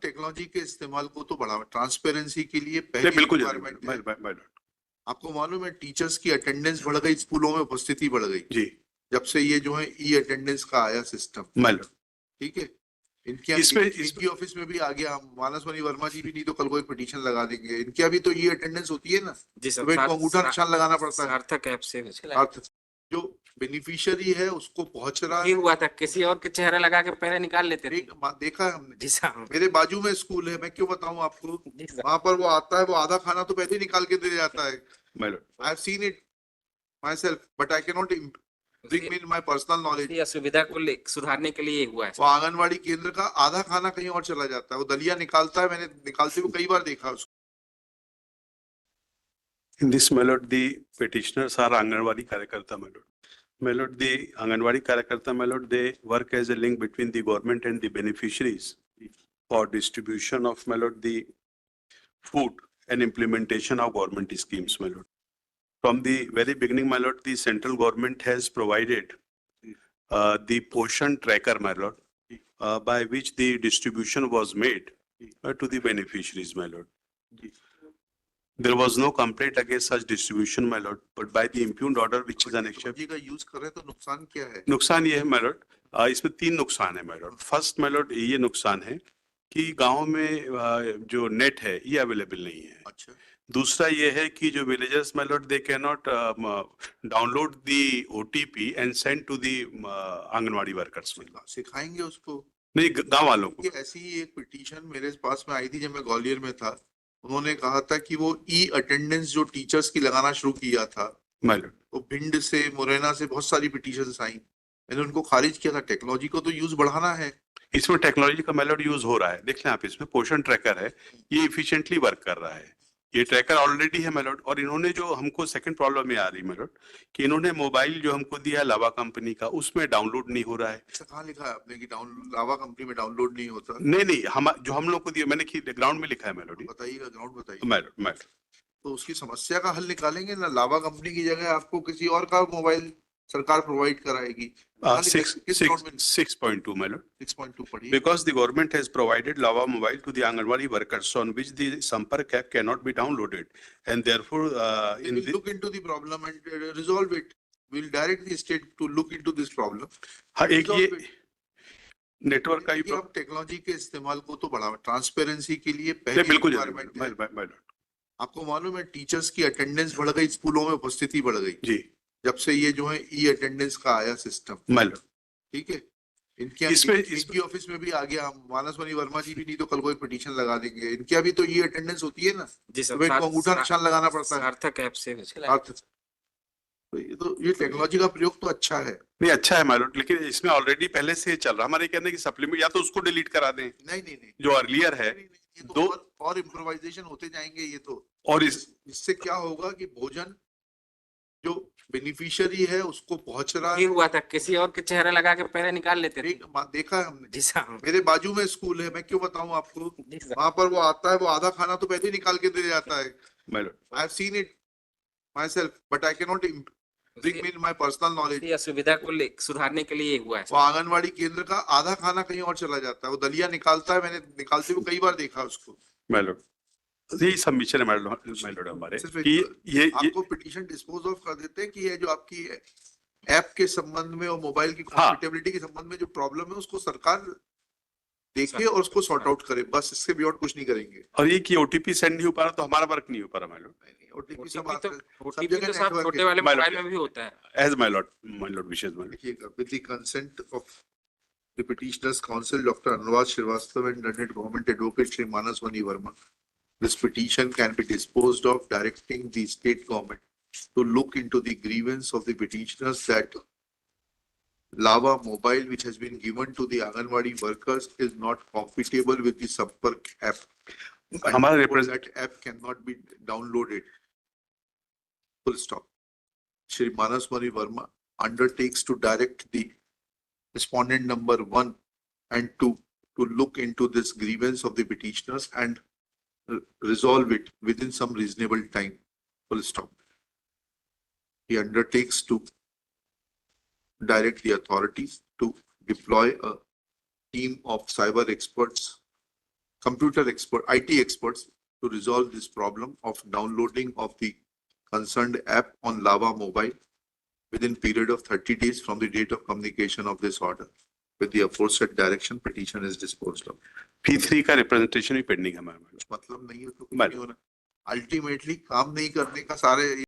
Technology के इस्तेमाल को तो बढ़ावा, ट्रांसपेरेंसी के लिए पहली बिल्कुल रिक्वायरमेंट है। आपको मालूम है टीचर्स की अटेंडेंस बढ़ गई, स्कूलों में उपस्थिति बढ़ गई जी, जब से ये जो है ई अटेंडेंस का आया सिस्टम। ठीक है, इनके यहाँ ऑफिस में भी आ गया। हम मानस मणि वर्मा जी भी नहीं तो कल को एक पिटीशन लगा देंगे। इनके अभी तो ये अटेंडेंस होती है ना, तो इनको अंगूठा निशान लगाना पड़ता है। सार्थक ऐप से जो बेनिफिशियरी है उसको पहुंच रहा ये हुआ था, किसी और के चेहरा लगा के पहले निकाल लेते थे। देखा है हमने। जी साहब, मेरे बाजू में स्कूल है, मैं क्यों बताऊं आपको। वहां पर वो आता है, वो आधा खाना तो पहले ही निकाल के दे जाता है। I have seen it my self, but I can not bring in my personal knowledge. ये सुविधा को सुधारने के लिए हुआ है। वो आंगनवाड़ी केंद्र का आधा खाना कहीं और चला जाता है, वो दलिया निकालता है, मैंने निकालते हुए कई बार देखा उसको। In this, my lord, the petitioners are Anganwadi Karyakarta, my lord. My lord, the Anganwadi Karyakarta, my lord, they work as a link between the government and the beneficiaries for distribution of, my lord, the food and implementation of government schemes, my lord. From the very beginning, my lord, the central government has provided the Poshan tracker, my lord, by which the distribution was made to the beneficiaries, my lord. There was no complaint against such distribution, my lord, but by the impugned order, which is an exception. का use कर रहे हैं तो नुकसान क्या है? नुकसान ये है, my lord, इसमें 3 नुकसान है, my lord. First, my lord, ये नुकसान है कि गांव में जो नेट है ये अवेलेबल नहीं है. अच्छा. दूसरा ये है कि जो villagers, my lord, they cannot download the OTP and send to the anganwadi workers. सिखाएंगे उसको? नहीं, गांव वालों को. ऐसी ही एक पिटीशन मेरे पास में आई थी जब मैं ग्वालियर में था। उन्होंने कहा था कि वो ई अटेंडेंस जो टीचर्स की लगाना शुरू किया था, वो भिंड से, मुरैना से बहुत सारी पिटीशंस आई। मैंने उनको खारिज किया था। टेक्नोलॉजी को तो यूज बढ़ाना है। इसमें टेक्नोलॉजी का मेथड यूज हो रहा है। देख लें आप, इसमें पोषण ट्रैकर है, ये इफिशिएंटली वर्क कर रहा है। ये ट्रैकर ऑलरेडी है मेलोड। और इन्होंने जो हमको सेकंड प्रॉब्लम में आ रही मेलोड कि इन्होंने मोबाइल जो हमको दिया लावा कंपनी का, उसमें डाउनलोड नहीं हो रहा है। कहाँ लिखा है आपने कि लावा कंपनी में डाउनलोड नहीं होता? नहीं, हम जो हम लोग को दिया, मैंने ग्राउंड में लिखा है मेलोडी। बताइएगा, ग्राउंड बताइए। मेलोड तो उसकी समस्या का हल निकालेंगे ना। लावा कंपनी की जगह आपको किसी और का मोबाइल सरकार प्रोवाइड कराएगी। 6.2 मेलोड 6.2 पढ़िए। Because the government has provided Lava Mobile to the Anganwadi workers on which the Sampark app cannot be downloaded, and therefore we will look into the problem and resolve it. We will direct the state to look into this problem. हाँ, एक ये network का ही अब technology के इस्तेमाल को तो बढ़ावा, ट्रांसपेरेंसी के लिए पहली रिक्वायरमेंट है। आपको मालूम है टीचर्स की अटेंडेंस बढ़ गई, स्कूलों में उपस्थिति बढ़ गई जी, जब से ये जो है ई अटेंडेंस का आया सिस्टम। ठीक है, इनके यहाँ ऑफिस में भी आ गया। हम मानस मणि वर्मा जी भी नहीं तो कल को एक पिटीशन लगा देंगे। इनके अभी तो ये अटेंडेंस होती है ना, तो इनको अंगूठा निशान लगाना पड़ता है। सार्थक ऐप से तो ये टेक्नोलॉजी का प्रयोग तो अच्छा है। नहीं, अच्छा है माइलॉट, लेकिन इसमें ऑलरेडी पहले से चल रहा। हमारे कहने की सप्लीमेंट या तो उसको डिलीट करा दें। नहीं, जो अर्लियर है, ये तो और इम्प्रोवाइजेशन होते जाएंगे ये तो। और इससे क्या होगा कि भोजन जो बेनिफिशियरी है उसको पहुंच रहा है। हुआ था, किसी और के चेहरा लगा के पहले निकाल लेते थे। देखा है हमने। जी साहब, मेरे बाजू में स्कूल है, मैं क्यों बताऊं आपको। वहां पर वो आता है, वो आधा खाना तो पहले ही निकाल के दे जाता है। I have seen it my self, but I can not bring in my personal knowledge. ये सुविधा को सुधारने के लिए हुआ है। वो आंगनवाड़ी केंद्र का आधा खाना कहीं और चला जाता है, वो दलिया निकालता है, मैंने निकालते हुए कई बार देखा उसको। ये सबमिशन है मेलोड हमारे कि ये आपको पिटीशन डिस्पोज ऑफ कर देते हैं कि ये जो आपकी ऐप के संबंध में और मोबाइल की कॉम्पिटेबिलिटी के संबंध में जो प्रॉब्लम है उसको सरकार देखे और उसको सॉर्ट आउट करे, बस इससे बियॉन्ड कुछ नहीं करेंगे। और ये कि ओटीपी सेंड नहीं हो पा रहा तो हमारा वर्क नहीं हो पा रहा मेलोड। ओटीपी सब तो छोटे वाले मोबाइल में भी होता है। एज मेलोड विशेष देखिएगा, with the consent of the petitioners counsel doctor Anurag Srivastava and learned government advocate Shri Manas Mani Verma, this petition can be disposed of directing the state government to look into the grievance of the petitioners that Lava Mobile, which has been given to the Anganwadi workers, is not compatible with the Sampark app. That app cannot be downloaded. Full stop. Shri Manas Mani Verma undertakes to direct the respondent number 1 and 2 to look into this grievance of the petitioners and resolve it within some reasonable time. Full stop. He undertakes to direct the authorities to deploy a team of cyber experts computer expert, IT experts to resolve this problem of downloading of the concerned app on Lava Mobile within period of 30 days from the date of communication of this order. With the aforesaid direction, petition is disposed of. P3 का representation भी pending है ma'am. मतलब नहीं है तो कुछ बस। नहीं होना। अल्टीमेटली काम नहीं करने का सारे